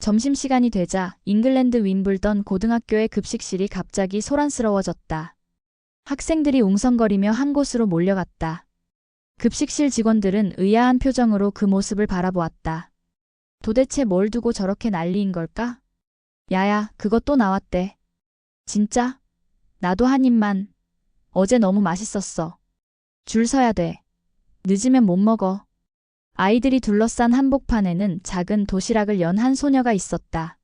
점심시간이 되자 잉글랜드 윈블던 고등학교의 급식실이 갑자기 소란스러워졌다. 학생들이 웅성거리며 한 곳으로 몰려갔다. 급식실 직원들은 의아한 표정으로 그 모습을 바라보았다. 도대체 뭘 두고 저렇게 난리인 걸까? 야야, 그거 또 나왔대. 진짜? 나도 한 입만. 어제 너무 맛있었어. 줄 서야 돼. 늦으면 못 먹어. 아이들이 둘러싼 한복판에는 작은 도시락을 연 한 소녀가 있었다.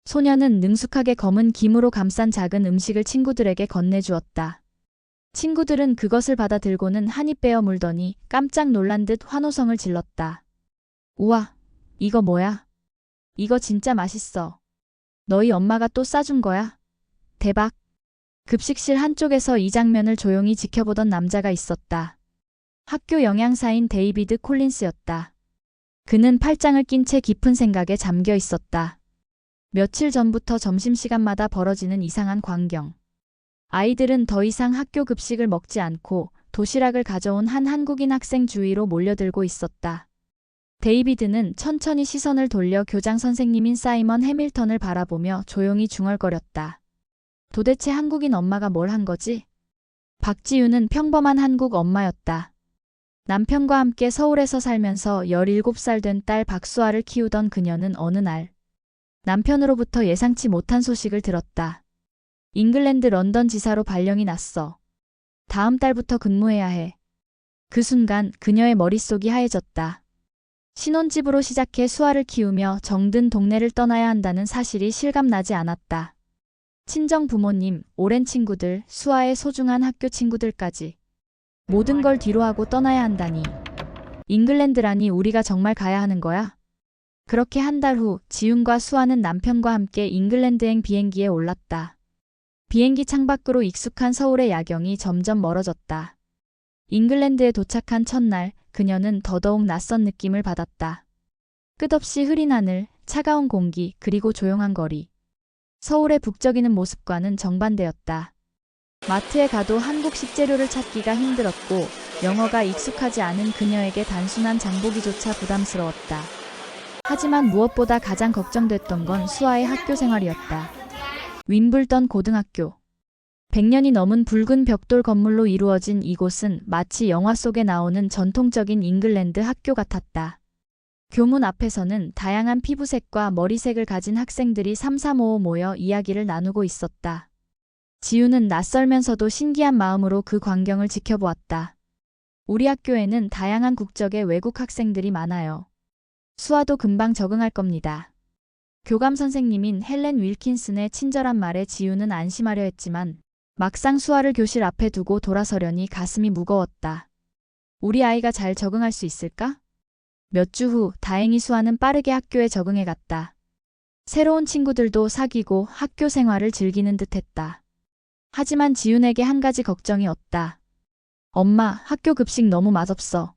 소녀는 능숙하게 검은 김으로 감싼 작은 음식을 친구들에게 건네주었다. 친구들은 그것을 받아 들고는 한 입 베어 물더니 깜짝 놀란 듯 환호성을 질렀다. 우와, 이거 뭐야? 이거 진짜 맛있어. 너희 엄마가 또 싸준 거야? 대박. 급식실 한쪽에서 이 장면을 조용히 지켜보던 남자가 있었다. 학교 영양사인 데이비드 콜린스였다. 그는 팔짱을 낀 채 깊은 생각에 잠겨 있었다. 며칠 전부터 점심시간마다 벌어지는 이상한 광경. 아이들은 더 이상 학교 급식을 먹지 않고 도시락을 가져온 한 한국인 학생 주위로 몰려들고 있었다. 데이비드는 천천히 시선을 돌려 교장 선생님인 사이먼 해밀턴을 바라보며 조용히 중얼거렸다. 도대체 한국인 엄마가 뭘 한 거지? 박지유는 평범한 한국 엄마였다. 남편과 함께 서울에서 살면서 17살 된 딸 박수아를 키우던 그녀는 어느 날 남편으로부터 예상치 못한 소식을 들었다. 잉글랜드 런던 지사로 발령이 났어. 다음 달부터 근무해야 해. 그 순간 그녀의 머릿속이 하얘졌다. 신혼집으로 시작해 수아를 키우며 정든 동네를 떠나야 한다는 사실이 실감나지 않았다. 친정 부모님, 오랜 친구들, 수아의 소중한 학교 친구들까지 모든 걸 뒤로하고 떠나야 한다니. 잉글랜드라니 우리가 정말 가야 하는 거야? 그렇게 한 달 후 지훈과 수아는 남편과 함께 잉글랜드행 비행기에 올랐다. 비행기 창밖으로 익숙한 서울의 야경이 점점 멀어졌다. 잉글랜드에 도착한 첫날 그녀는 더더욱 낯선 느낌을 받았다. 끝없이 흐린 하늘, 차가운 공기, 그리고 조용한 거리. 서울의 북적이는 모습과는 정반대였다. 마트에 가도 한국 식재료를 찾기가 힘들었고 영어가 익숙하지 않은 그녀에게 단순한 장보기조차 부담스러웠다. 하지만 무엇보다 가장 걱정됐던 건 수아의 학교 생활이었다. 윈블던 고등학교. 100년이 넘은 붉은 벽돌 건물로 이루어진 이곳은 마치 영화 속에 나오는 전통적인 잉글랜드 학교 같았다. 교문 앞에서는 다양한 피부색과 머리색을 가진 학생들이 삼삼오오 모여 이야기를 나누고 있었다. 지우는 낯설면서도 신기한 마음으로 그 광경을 지켜보았다. 우리 학교에는 다양한 국적의 외국 학생들이 많아요. 수아도 금방 적응할 겁니다. 교감 선생님인 헬렌 윌킨슨의 친절한 말에 지우는 안심하려 했지만 막상 수아를 교실 앞에 두고 돌아서려니 가슴이 무거웠다. 우리 아이가 잘 적응할 수 있을까? 몇 주 후 다행히 수아는 빠르게 학교에 적응해 갔다. 새로운 친구들도 사귀고 학교 생활을 즐기는 듯했다. 하지만 지훈에게 한 가지 걱정이 없다. 엄마, 학교 급식 너무 맛없어.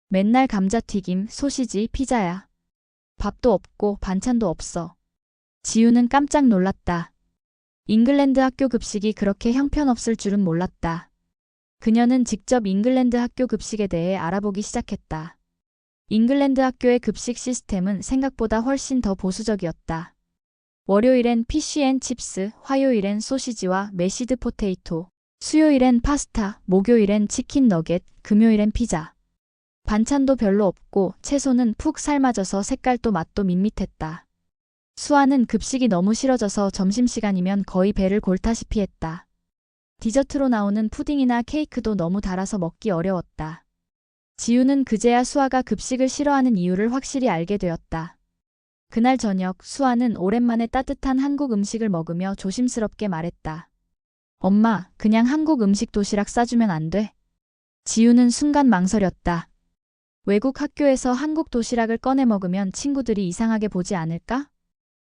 맨날 감자튀김, 소시지, 피자야. 밥도 없고 반찬도 없어. 지훈은 깜짝 놀랐다. 잉글랜드 학교 급식이 그렇게 형편없을 줄은 몰랐다. 그녀는 직접 잉글랜드 학교 급식에 대해 알아보기 시작했다. 잉글랜드 학교의 급식 시스템은 생각보다 훨씬 더 보수적이었다. 월요일엔 피쉬앤칩스, 화요일엔 소시지와 메시드 포테이토, 수요일엔 파스타, 목요일엔 치킨 너겟, 금요일엔 피자. 반찬도 별로 없고 채소는 푹 삶아져서 색깔도 맛도 밋밋했다. 수아는 급식이 너무 싫어져서 점심시간이면 거의 배를 골다시피 했다. 디저트로 나오는 푸딩이나 케이크도 너무 달아서 먹기 어려웠다. 지우는 그제야 수아가 급식을 싫어하는 이유를 확실히 알게 되었다. 그날 저녁 수아는 오랜만에 따뜻한 한국 음식을 먹으며 조심스럽게 말했다. 엄마, 그냥 한국 음식 도시락 싸주면 안 돼? 지우는 순간 망설였다. 외국 학교에서 한국 도시락을 꺼내 먹으면 친구들이 이상하게 보지 않을까?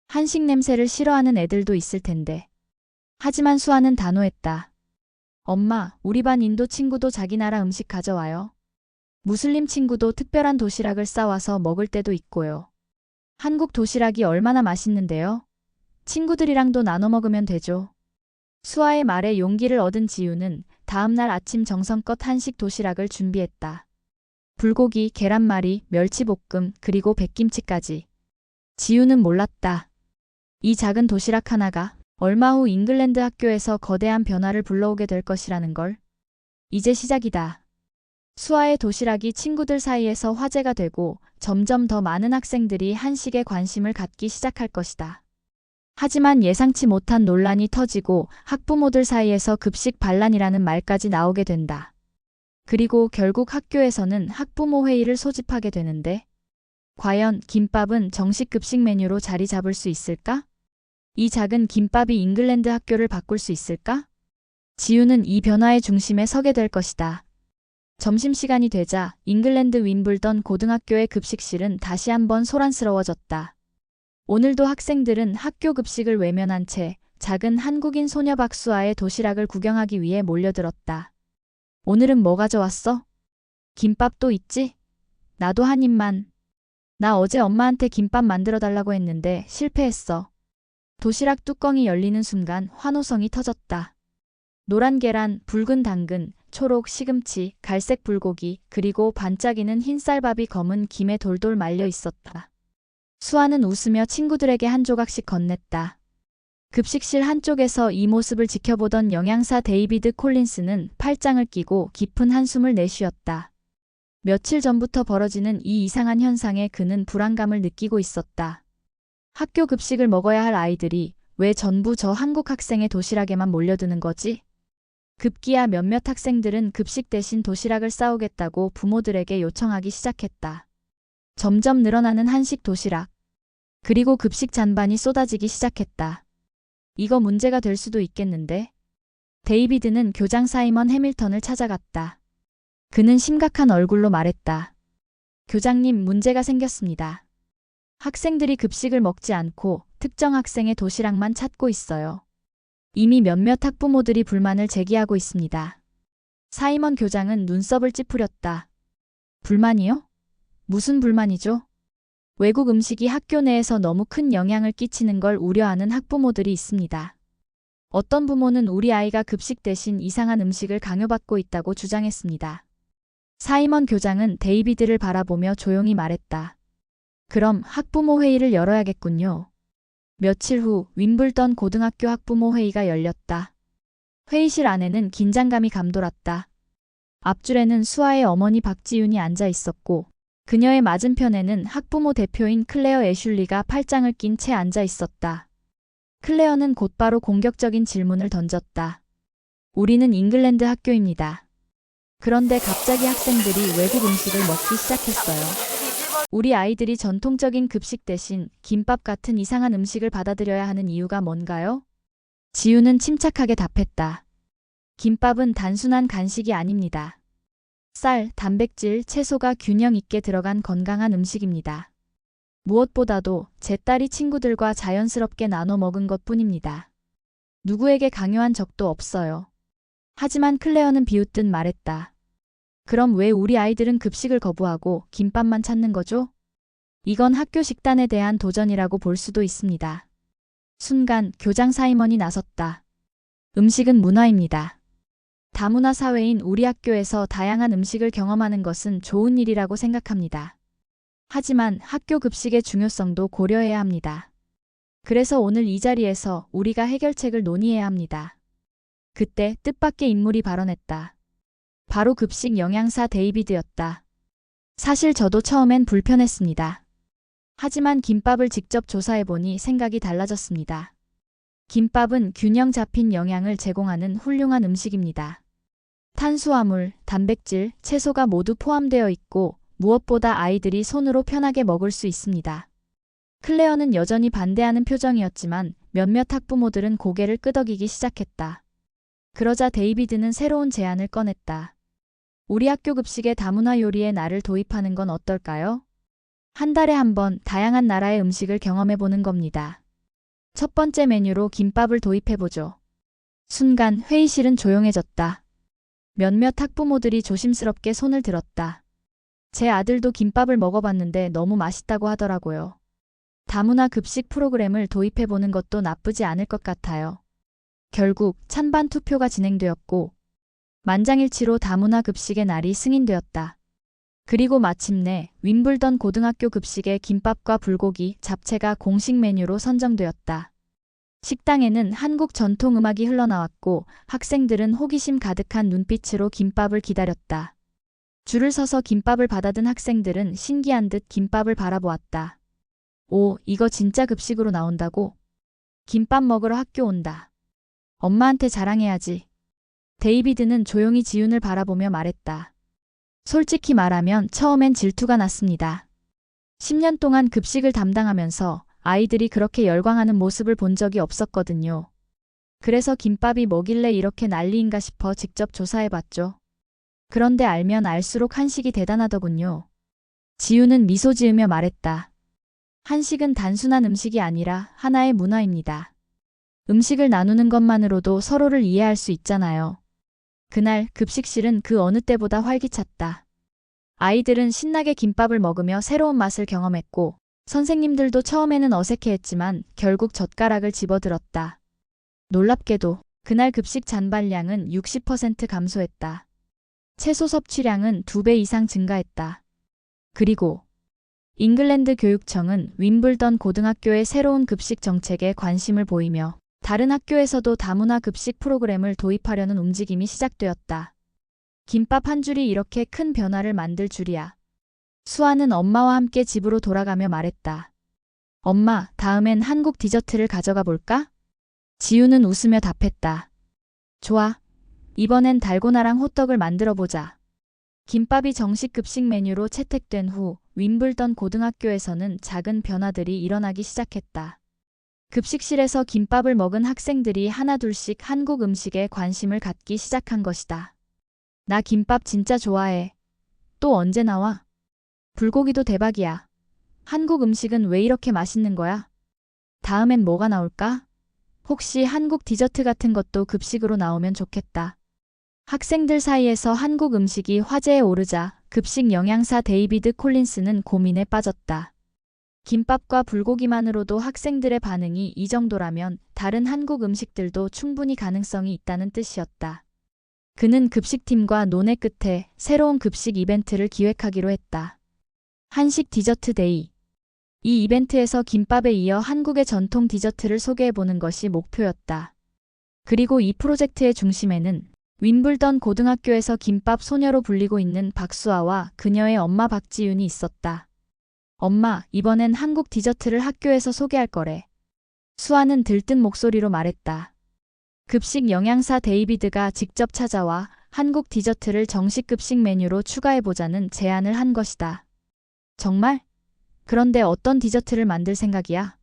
한식 냄새를 싫어하는 애들도 있을 텐데. 하지만 수아는 단호했다. 엄마, 우리 반 인도 친구도 자기 나라 음식 가져와요. 무슬림 친구도 특별한 도시락을 싸와서 먹을 때도 있고요. 한국 도시락이 얼마나 맛있는데요? 친구들이랑도 나눠 먹으면 되죠. 수아의 말에 용기를 얻은 지우는 다음날 아침 정성껏 한식 도시락을 준비했다. 불고기, 계란말이, 멸치볶음, 그리고 백김치까지. 지우는 몰랐다. 이 작은 도시락 하나가 얼마 후 잉글랜드 학교에서 거대한 변화를 불러오게 될 것이라는 걸. 이제 시작이다. 수아의 도시락이 친구들 사이에서 화제가 되고 점점 더 많은 학생들이 한식에 관심을 갖기 시작할 것이다. 하지만 예상치 못한 논란이 터지고 학부모들 사이에서 급식 반란이라는 말까지 나오게 된다. 그리고 결국 학교에서는 학부모 회의를 소집하게 되는데, 과연 김밥은 정식 급식 메뉴로 자리 잡을 수 있을까? 이 작은 김밥이 잉글랜드 학교를 바꿀 수 있을까? 지우는 이 변화의 중심에 서게 될 것이다. 점심시간이 되자 잉글랜드 윈블던 고등학교의 급식실은 다시 한번 소란스러워졌다. 오늘도 학생들은 학교 급식을 외면한 채 작은 한국인 소녀 박수아의 도시락을 구경하기 위해 몰려들었다. 오늘은 뭐 가져왔어? 김밥도 있지? 나도 한 입만. 나 어제 엄마한테 김밥 만들어 달라고 했는데 실패했어. 도시락 뚜껑이 열리는 순간 환호성이 터졌다. 노란 계란, 붉은 당근, 초록 시금치, 갈색 불고기, 그리고 반짝이는 흰쌀밥이 검은 김에 돌돌 말려 있었다. 수아는 웃으며 친구들에게 한 조각씩 건넸다. 급식실 한쪽에서 이 모습을 지켜보던 영양사 데이비드 콜린스는 팔짱을 끼고 깊은 한숨을 내쉬었다. 며칠 전부터 벌어지는 이 이상한 현상에 그는 불안감을 느끼고 있었다. 학교 급식을 먹어야 할 아이들이 왜 전부 저 한국 학생의 도시락에만 몰려드는 거지? 급기야 몇몇 학생들은 급식 대신 도시락을 싸우겠다고 부모들에게 요청하기 시작했다. 점점 늘어나는 한식 도시락. 그리고 급식 잔반이 쏟아지기 시작했다. 이거 문제가 될 수도 있겠는데? 데이비드는 교장 사이먼 해밀턴을 찾아갔다. 그는 심각한 얼굴로 말했다. 교장님, 문제가 생겼습니다. 학생들이 급식을 먹지 않고 특정 학생의 도시락만 찾고 있어요. 이미 몇몇 학부모들이 불만을 제기하고 있습니다. 사이먼 교장은 눈썹을 찌푸렸다. 불만이요? 무슨 불만이죠? 외국 음식이 학교 내에서 너무 큰 영향을 끼치는 걸 우려하는 학부모들이 있습니다. 어떤 부모는 우리 아이가 급식 대신 이상한 음식을 강요받고 있다고 주장했습니다. 사이먼 교장은 데이비드를 바라보며 조용히 말했다. 그럼 학부모 회의를 열어야겠군요. 며칠 후 윈블던 고등학교 학부모 회의가 열렸다. 회의실 안에는 긴장감이 감돌았다. 앞줄에는 수아의 어머니 박지윤이 앉아 있었고, 그녀의 맞은편에는 학부모 대표인 클레어 애슐리가 팔짱을 낀 채 앉아 있었다. 클레어는 곧바로 공격적인 질문을 던졌다. 우리는 잉글랜드 학교입니다. 그런데 갑자기 학생들이 외국 음식을 먹기 시작했어요. 우리 아이들이 전통적인 급식 대신 김밥 같은 이상한 음식을 받아들여야 하는 이유가 뭔가요? 지우는 침착하게 답했다. 김밥은 단순한 간식이 아닙니다. 쌀, 단백질, 채소가 균형 있게 들어간 건강한 음식입니다. 무엇보다도 제 딸이 친구들과 자연스럽게 나눠 먹은 것뿐입니다. 누구에게 강요한 적도 없어요. 하지만 클레어는 비웃듯 말했다. 그럼 왜 우리 아이들은 급식을 거부하고 김밥만 찾는 거죠? 이건 학교 식단에 대한 도전이라고 볼 수도 있습니다. 순간 교장 사이먼이 나섰다. 음식은 문화입니다. 다문화 사회인 우리 학교에서 다양한 음식을 경험하는 것은 좋은 일이라고 생각합니다. 하지만 학교 급식의 중요성도 고려해야 합니다. 그래서 오늘 이 자리에서 우리가 해결책을 논의해야 합니다. 그때 뜻밖의 인물이 발언했다. 바로 급식 영양사 데이비드였다. 사실 저도 처음엔 불편했습니다. 하지만 김밥을 직접 조사해보니 생각이 달라졌습니다. 김밥은 균형 잡힌 영양을 제공하는 훌륭한 음식입니다. 탄수화물, 단백질, 채소가 모두 포함되어 있고 무엇보다 아이들이 손으로 편하게 먹을 수 있습니다. 클레어는 여전히 반대하는 표정이었지만 몇몇 학부모들은 고개를 끄덕이기 시작했다. 그러자 데이비드는 새로운 제안을 꺼냈다. 우리 학교 급식에 다문화 요리의 날을 도입하는 건 어떨까요? 한 달에 한 번 다양한 나라의 음식을 경험해보는 겁니다. 첫 번째 메뉴로 김밥을 도입해보죠. 순간 회의실은 조용해졌다. 몇몇 학부모들이 조심스럽게 손을 들었다. 제 아들도 김밥을 먹어봤는데 너무 맛있다고 하더라고요. 다문화 급식 프로그램을 도입해보는 것도 나쁘지 않을 것 같아요. 결국 찬반 투표가 진행되었고 만장일치로 다문화 급식의 날이 승인되었다. 그리고 마침내 윈블던 고등학교 급식에 김밥과 불고기, 잡채가 공식 메뉴로 선정되었다. 식당에는 한국 전통 음악이 흘러나왔고 학생들은 호기심 가득한 눈빛으로 김밥을 기다렸다. 줄을 서서 김밥을 받아든 학생들은 신기한 듯 김밥을 바라보았다. 오, 이거 진짜 급식으로 나온다고? 김밥 먹으러 학교 온다. 엄마한테 자랑해야지. 데이비드는 조용히 지훈을 바라보며 말했다. 솔직히 말하면 처음엔 질투가 났습니다. 10년 동안 급식을 담당하면서 아이들이 그렇게 열광하는 모습을 본 적이 없었거든요. 그래서 김밥이 뭐길래 이렇게 난리인가 싶어 직접 조사해봤죠. 그런데 알면 알수록 한식이 대단하더군요. 지훈은 미소 지으며 말했다. 한식은 단순한 음식이 아니라 하나의 문화입니다. 음식을 나누는 것만으로도 서로를 이해할 수 있잖아요. 그날 급식실은 그 어느 때보다 활기찼다. 아이들은 신나게 김밥을 먹으며 새로운 맛을 경험했고 선생님들도 처음에는 어색해했지만 결국 젓가락을 집어들었다. 놀랍게도 그날 급식 잔반량은 60% 감소했다. 채소 섭취량은 2배 이상 증가했다. 그리고 잉글랜드 교육청은 윈블던 고등학교의 새로운 급식 정책에 관심을 보이며 다른 학교에서도 다문화 급식 프로그램을 도입하려는 움직임이 시작되었다. 김밥 한 줄이 이렇게 큰 변화를 만들 줄이야. 수아는 엄마와 함께 집으로 돌아가며 말했다. 엄마, 다음엔 한국 디저트를 가져가 볼까? 지우는 웃으며 답했다. 좋아. 이번엔 달고나랑 호떡을 만들어 보자. 김밥이 정식 급식 메뉴로 채택된 후 윈블던 고등학교에서는 작은 변화들이 일어나기 시작했다. 급식실에서 김밥을 먹은 학생들이 하나둘씩 한국 음식에 관심을 갖기 시작한 것이다. 나 김밥 진짜 좋아해. 또 언제 나와? 불고기도 대박이야. 한국 음식은 왜 이렇게 맛있는 거야? 다음엔 뭐가 나올까? 혹시 한국 디저트 같은 것도 급식으로 나오면 좋겠다. 학생들 사이에서 한국 음식이 화제에 오르자 급식 영양사 데이비드 콜린스는 고민에 빠졌다. 김밥과 불고기만으로도 학생들의 반응이 이 정도라면 다른 한국 음식들도 충분히 가능성이 있다는 뜻이었다. 그는 급식팀과 논의 끝에 새로운 급식 이벤트를 기획하기로 했다. 한식 디저트 데이. 이 이벤트에서 김밥에 이어 한국의 전통 디저트를 소개해보는 것이 목표였다. 그리고 이 프로젝트의 중심에는 윈블던 고등학교에서 김밥 소녀로 불리고 있는 박수아와 그녀의 엄마 박지윤이 있었다. 엄마, 이번엔 한국 디저트를 학교에서 소개할 거래. 수아는 들뜬 목소리로 말했다. 급식 영양사 데이비드가 직접 찾아와 한국 디저트를 정식 급식 메뉴로 추가해보자는 제안을 한 것이다. 정말? 그런데 어떤 디저트를 만들 생각이야?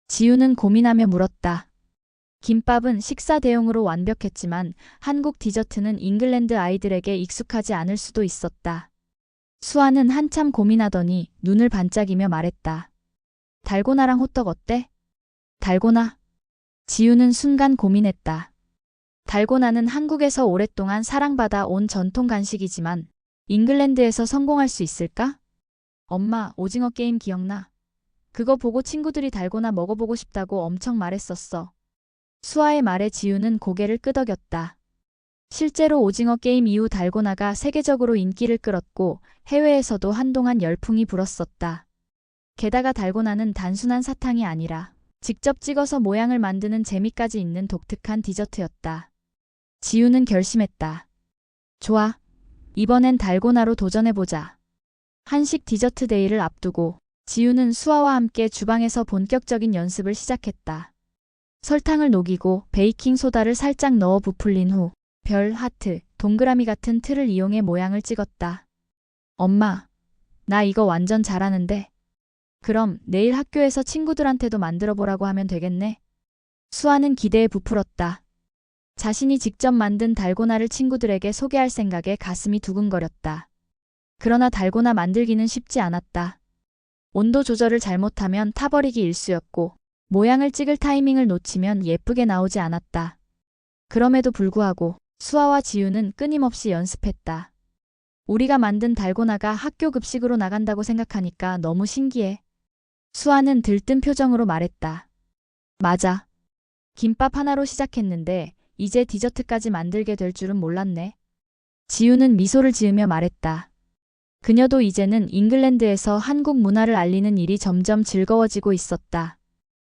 지우는 고민하며 물었다. 김밥은 식사 대용으로 완벽했지만 한국 디저트는 잉글랜드 아이들에게 익숙하지 않을 수도 있었다. 수아는 한참 고민하더니 눈을 반짝이며 말했다. 달고나랑 호떡 어때? 달고나. 지우는 순간 고민했다. 달고나는 한국에서 오랫동안 사랑받아 온 전통 간식이지만 잉글랜드에서 성공할 수 있을까? 엄마, 오징어 게임 기억나? 그거 보고 친구들이 달고나 먹어보고 싶다고 엄청 말했었어. 수아의 말에 지우는 고개를 끄덕였다. 실제로 오징어 게임 이후 달고나가 세계적으로 인기를 끌었고 해외에서도 한동안 열풍이 불었었다. 게다가 달고나는 단순한 사탕이 아니라 직접 찍어서 모양을 만드는 재미까지 있는 독특한 디저트였다. 지우는 결심했다. 좋아. 이번엔 달고나로 도전해보자. 한식 디저트 데이를 앞두고 지우는 수아와 함께 주방에서 본격적인 연습을 시작했다. 설탕을 녹이고 베이킹 소다를 살짝 넣어 부풀린 후 별, 하트, 동그라미 같은 틀을 이용해 모양을 찍었다. 엄마, 나 이거 완전 잘하는데. 그럼 내일 학교에서 친구들한테도 만들어 보라고 하면 되겠네. 수아는 기대에 부풀었다. 자신이 직접 만든 달고나를 친구들에게 소개할 생각에 가슴이 두근거렸다. 그러나 달고나 만들기는 쉽지 않았다. 온도 조절을 잘못하면 타버리기 일쑤였고 모양을 찍을 타이밍을 놓치면 예쁘게 나오지 않았다. 그럼에도 불구하고 수아와 지우는 끊임없이 연습했다. 우리가 만든 달고나가 학교 급식으로 나간다고 생각하니까 너무 신기해. 수아는 들뜬 표정으로 말했다. 맞아. 김밥 하나로 시작했는데 이제 디저트까지 만들게 될 줄은 몰랐네. 지우는 미소를 지으며 말했다. 그녀도 이제는 잉글랜드에서 한국 문화를 알리는 일이 점점 즐거워지고 있었다.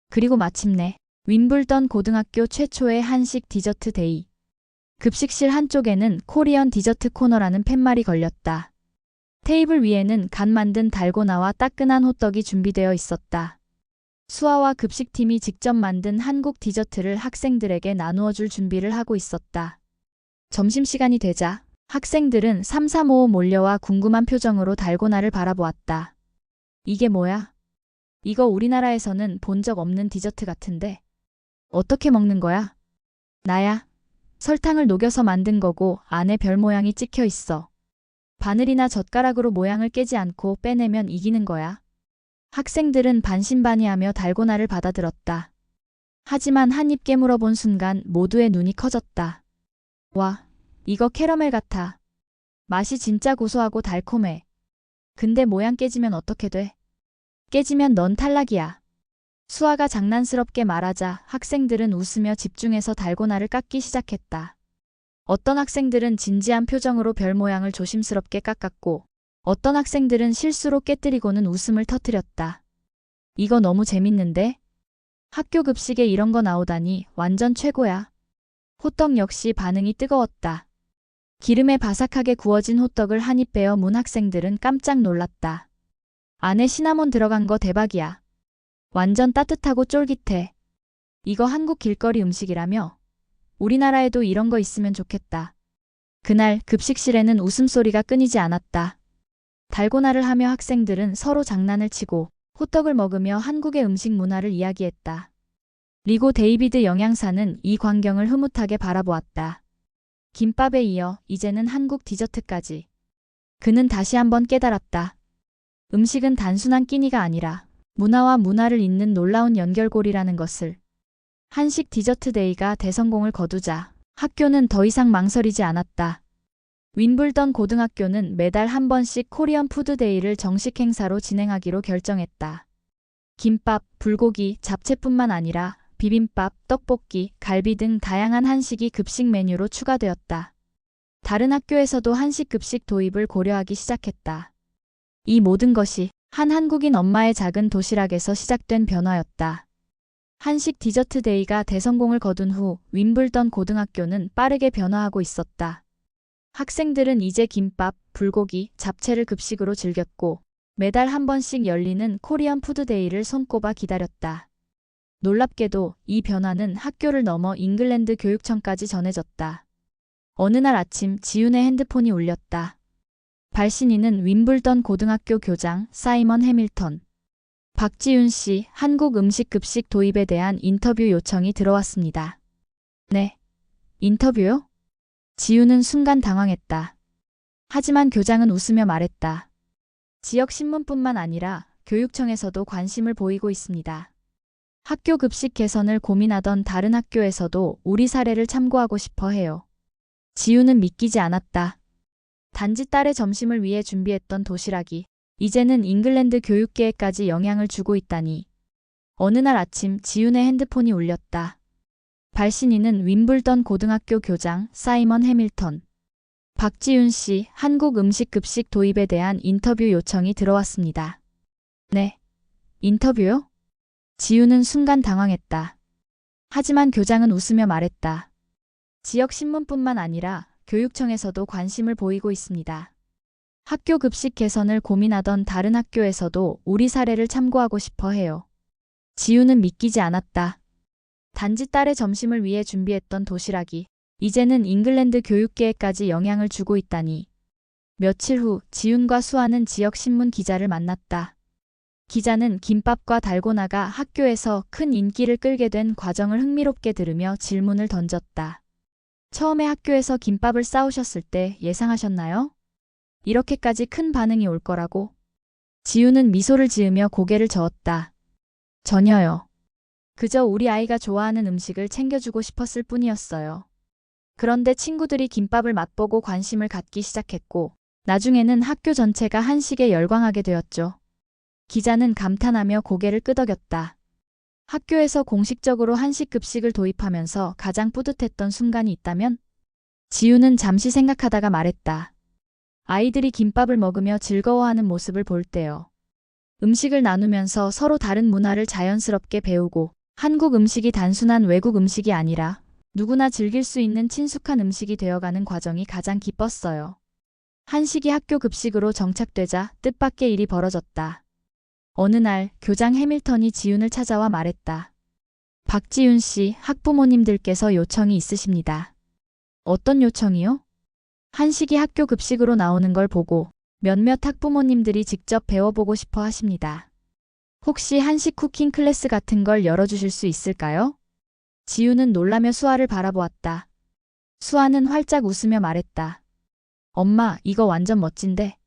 그리고 마침내 윈블던 고등학교 최초의 한식 디저트 데이. 급식실 한쪽에는 코리안 디저트 코너라는 팻말이 걸렸다. 테이블 위에는 갓 만든 달고나와 따끈한 호떡이 준비되어 있었다. 수아와 급식팀이 직접 만든 한국 디저트를 학생들에게 나누어 줄 준비를 하고 있었다. 점심시간이 되자 학생들은 삼삼오오 몰려와 궁금한 표정으로 달고나를 바라보았다. 이게 뭐야? 이거 우리나라에서는 본 적 없는 디저트 같은데. 어떻게 먹는 거야? 나야. 설탕을 녹여서 만든 거고 안에 별 모양이 찍혀 있어. 바늘이나 젓가락으로 모양을 깨지 않고 빼내면 이기는 거야. 학생들은 반신반의하며 달고나를 받아들었다. 하지만 한 입 깨물어 본 순간 모두의 눈이 커졌다. 와, 이거 캐러멜 같아. 맛이 진짜 고소하고 달콤해. 근데 모양 깨지면 어떻게 돼? 깨지면 넌 탈락이야. 수아가 장난스럽게 말하자 학생들은 웃으며 집중해서 달고나를 깎기 시작했다. 어떤 학생들은 진지한 표정으로 별 모양을 조심스럽게 깎았고, 어떤 학생들은 실수로 깨뜨리고는 웃음을 터뜨렸다. 이거 너무 재밌는데? 학교 급식에 이런 거 나오다니 완전 최고야. 호떡 역시 반응이 뜨거웠다. 기름에 바삭하게 구워진 호떡을 한 입 베어 문 학생들은 깜짝 놀랐다. 안에 시나몬 들어간 거 대박이야. 완전 따뜻하고 쫄깃해. 이거 한국 길거리 음식이라며? 우리나라에도 이런 거 있으면 좋겠다. 그날 급식실에는 웃음소리가 끊이지 않았다. 달고나를 하며 학생들은 서로 장난을 치고 호떡을 먹으며 한국의 음식 문화를 이야기했다. 리고 데이비드 영양사는 이 광경을 흐뭇하게 바라보았다. 김밥에 이어 이제는 한국 디저트까지. 그는 다시 한번 깨달았다. 음식은 단순한 끼니가 아니라 문화와 문화를 잇는 놀라운 연결고리라는 것을. 한식 디저트 데이가 대성공을 거두자 학교는 더 이상 망설이지 않았다. 윈블던 고등학교는 매달 한 번씩 코리안 푸드 데이를 정식 행사로 진행하기로 결정했다. 김밥, 불고기, 잡채뿐만 아니라 비빔밥, 떡볶이, 갈비 등 다양한 한식이 급식 메뉴로 추가되었다. 다른 학교에서도 한식 급식 도입을 고려하기 시작했다. 이 모든 것이 한 한국인 엄마의 작은 도시락에서 시작된 변화였다. 한식 디저트 데이가 대성공을 거둔 후 윈블던 고등학교는 빠르게 변화하고 있었다. 학생들은 이제 김밥, 불고기, 잡채를 급식으로 즐겼고 매달 한 번씩 열리는 코리안 푸드 데이를 손꼽아 기다렸다. 놀랍게도 이 변화는 학교를 넘어 잉글랜드 교육청까지 전해졌다. 어느 날 아침 지윤의 핸드폰이 울렸다. 발신인은 윈블던 고등학교 교장 사이먼 해밀턴. 박지윤 씨, 한국 음식 급식 도입에 대한 인터뷰 요청이 들어왔습니다. 네. 인터뷰요? 지윤은 순간 당황했다. 하지만 교장은 웃으며 말했다. 지역 신문뿐만 아니라 교육청에서도 관심을 보이고 있습니다. 학교 급식 개선을 고민하던 다른 학교에서도 우리 사례를 참고하고 싶어 해요. 지윤은 믿기지 않았다. 단지 딸의 점심을 위해 준비했던 도시락이 이제는 잉글랜드 교육계에까지 영향을 주고 있다니. 어느 날 아침 지윤의 핸드폰이 울렸다. 발신인은 윈블던 고등학교 교장 사이먼 해밀턴. 박지윤 씨, 한국 음식 급식 도입에 대한 인터뷰 요청이 들어왔습니다. 네. 인터뷰요? 지윤은 순간 당황했다. 하지만 교장은 웃으며 말했다. 지역 신문뿐만 아니라 교육청에서도 관심을 보이고 있습니다. 학교 급식 개선을 고민하던 다른 학교에서도 우리 사례를 참고하고 싶어 해요. 지윤은 믿기지 않았다. 단지 딸의 점심을 위해 준비했던 도시락이 이제는 잉글랜드 교육계에까지 영향을 주고 있다니. 며칠 후 지윤과 수아는 지역 신문 기자를 만났다. 기자는 김밥과 달고나가 학교에서 큰 인기를 끌게 된 과정을 흥미롭게 들으며 질문을 던졌다. 처음에 학교에서 김밥을 싸우셨을 때 예상하셨나요? 이렇게까지 큰 반응이 올 거라고? 지윤은 미소를 지으며 고개를 저었다. 전혀요. 그저 우리 아이가 좋아하는 음식을 챙겨주고 싶었을 뿐이었어요. 그런데 친구들이 김밥을 맛보고 관심을 갖기 시작했고, 나중에는 학교 전체가 한식에 열광하게 되었죠. 기자는 감탄하며 고개를 끄덕였다. 학교에서 공식적으로 한식 급식을 도입하면서 가장 뿌듯했던 순간이 있다면? 지윤은 잠시 생각하다가 말했다. 아이들이 김밥을 먹으며 즐거워하는 모습을 볼 때요. 음식을 나누면서 서로 다른 문화를 자연스럽게 배우고 한국 음식이 단순한 외국 음식이 아니라 누구나 즐길 수 있는 친숙한 음식이 되어가는 과정이 가장 기뻤어요. 한식이 학교 급식으로 정착되자 뜻밖의 일이 벌어졌다. 어느 날 교장 해밀턴이 지윤을 찾아와 말했다. 박지윤 씨, 학부모님들께서 요청이 있으십니다. 어떤 요청이요? 한식이 학교 급식으로 나오는 걸 보고 몇몇 학부모님들이 직접 배워보고 싶어 하십니다. 혹시 한식 쿠킹 클래스 같은 걸 열어주실 수 있을까요? 지윤은 놀라며 수아를 바라보았다. 수아는 활짝 웃으며 말했다. 엄마, 이거 완전 멋진데.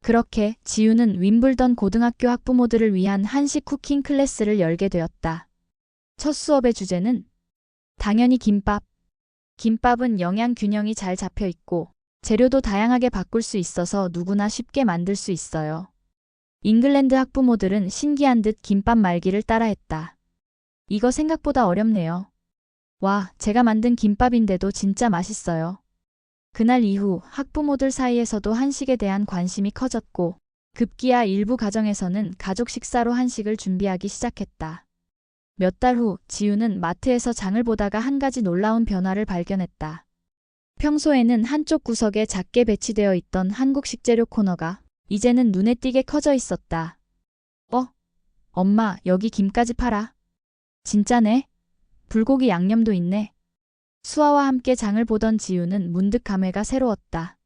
그렇게 지윤은 윈블던 고등학교 학부모들을 위한 한식 쿠킹 클래스를 열게 되었다. 첫 수업의 주제는 당연히 김밥. 김밥은 영양 균형이 잘 잡혀 있고 재료도 다양하게 바꿀 수 있어서 누구나 쉽게 만들 수 있어요. 잉글랜드 학부모들은 신기한 듯 김밥 말기를 따라했다. 이거 생각보다 어렵네요. 와, 제가 만든 김밥인데도 진짜 맛있어요. 그날 이후 학부모들 사이에서도 한식에 대한 관심이 커졌고 급기야 일부 가정에서는 가족 식사로 한식을 준비하기 시작했다. 몇 달 후 지윤은 마트에서 장을 보다가 한 가지 놀라운 변화를 발견했다. 평소에는 한쪽 구석에 작게 배치되어 있던 한국 식재료 코너가 이제는 눈에 띄게 커져 있었다. 엄마, 여기 김까지 팔아. 진짜네? 불고기 양념도 있네. 수아와 함께 장을 보던 지윤은 문득 감회가 새로웠다.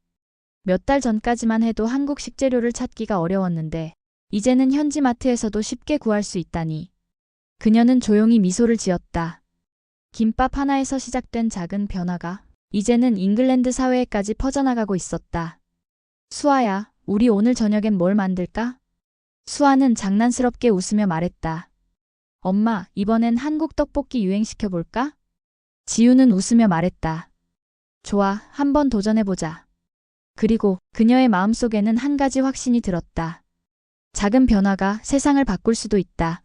몇 달 전까지만 해도 한국 식재료를 찾기가 어려웠는데 이제는 현지 마트에서도 쉽게 구할 수 있다니. 그녀는 조용히 미소를 지었다. 김밥 하나에서 시작된 작은 변화가 이제는 잉글랜드 사회에까지 퍼져나가고 있었다. 수아야, 우리 오늘 저녁엔 뭘 만들까? 수아는 장난스럽게 웃으며 말했다. 엄마, 이번엔 한국 떡볶이 유행시켜볼까? 지윤은 웃으며 말했다. 좋아, 한번 도전해보자. 그리고 그녀의 마음속에는 한 가지 확신이 들었다. 작은 변화가 세상을 바꿀 수도 있다.